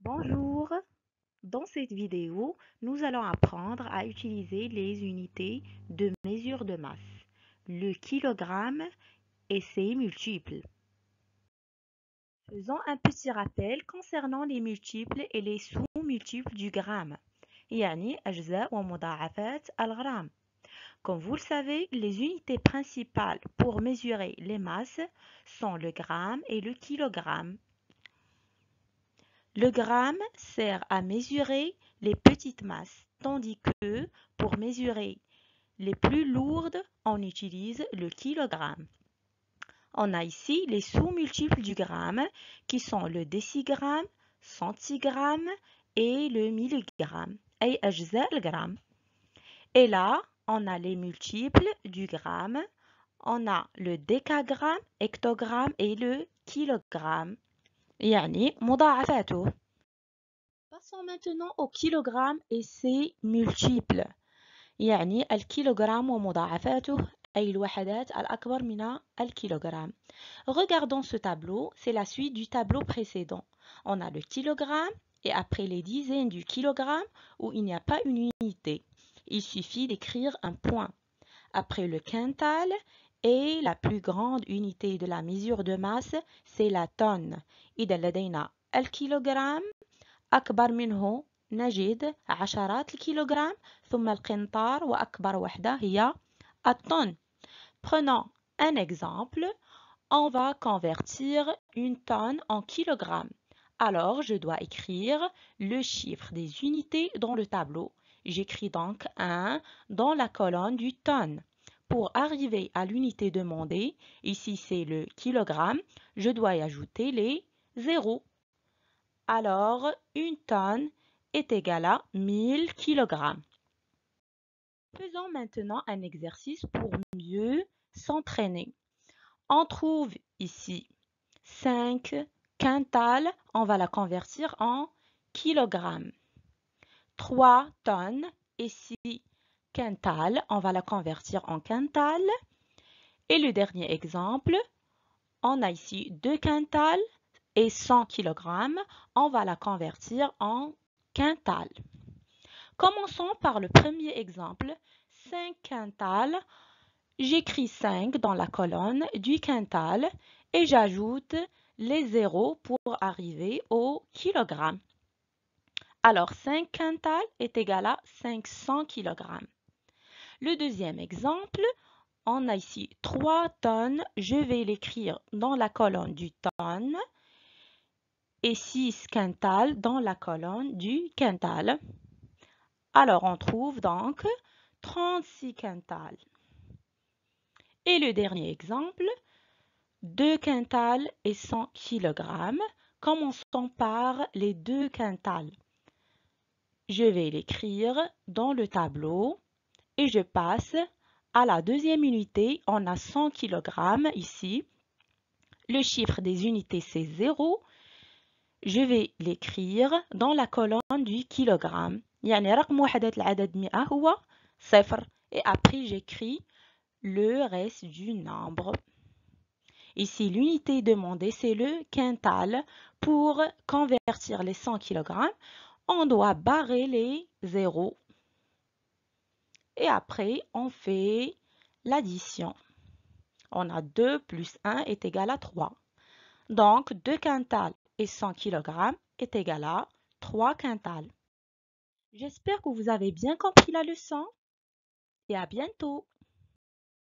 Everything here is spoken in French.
Bonjour, dans cette vidéo, nous allons apprendre à utiliser les unités de mesure de masse, le kilogramme et ses multiples. Faisons un petit rappel concernant les multiples et les sous-multiples du gramme, يعني أجزاء ومضاعفات الغرام. Comme vous le savez, les unités principales pour mesurer les masses sont le gramme et le kilogramme. Le gramme sert à mesurer les petites masses, tandis que pour mesurer les plus lourdes, on utilise le kilogramme. On a ici les sous-multiples du gramme qui sont le décigramme, centigramme et le milligramme, أي أجزاء الجرام. Et là, on a les multiples du gramme, on a le décagramme, hectogramme et le kilogramme. يعني مضاعفاته. Passons maintenant au kilogramme et ses multiples. يعني الكيلوغرام ومضاعفاته أي الوحدات الأكبر من الكيلوغرام. Regardons ce tableau, c'est la suite du tableau précédent. On a le kilogramme et après les dizaines du kilogramme où il n'y a pas une unité. Il suffit d'écrire un point. Après le quintal et la plus grande unité de la mesure de masse, c'est la tonne. إذا لدينا الكيلوغرام أكبر منه نجد عشرات الكيلوغرام ثم القنطار وأكبر وحدة هي الطن. Prenons un exemple. On va convertir une tonne en kilogrammes. Alors, je dois écrire le chiffre des unités dans le tableau. J'écris donc 1 dans la colonne du tonne. Pour arriver à l'unité demandée, ici c'est le kilogramme, je dois y ajouter les zéros. Alors, une tonne est égale à 1000 kg. Faisons maintenant un exercice pour mieux s'entraîner. On trouve ici 5 quintals, on va la convertir en kilogrammes. 3 tonnes, ici quintal, on va la convertir en quintal. Et le dernier exemple, on a ici 2 quintals et 100 kg, on va la convertir en quintal. Commençons par le premier exemple, 5 quintals. J'écris 5 dans la colonne du quintal et j'ajoute les zéros pour arriver au kilogramme. Alors 5 quintals est égal à 500 kg. Le deuxième exemple, on a ici 3 tonnes, je vais l'écrire dans la colonne du tonne et 6 quintals dans la colonne du quintal. Alors on trouve donc 36 quintals. Et le dernier exemple, 2 quintals et 100 kg. Commençons par les 2 quintals. Je vais l'écrire dans le tableau et je passe à la deuxième unité. On a 100 kg ici. Le chiffre des unités c'est 0. Je vais l'écrire dans la colonne du kilogramme. يعني رقم وحدات العدد 100 هو 0. Et après j'écris le reste du nombre. Ici, l'unité demandée, c'est le quintal. Pour convertir les 100 kg, on doit barrer les zéros. Et après, on fait l'addition. On a 2 plus 1 est égal à 3. Donc, 2 quintals et 100 kg est égal à 3 quintals. J'espère que vous avez bien compris la leçon et à bientôt.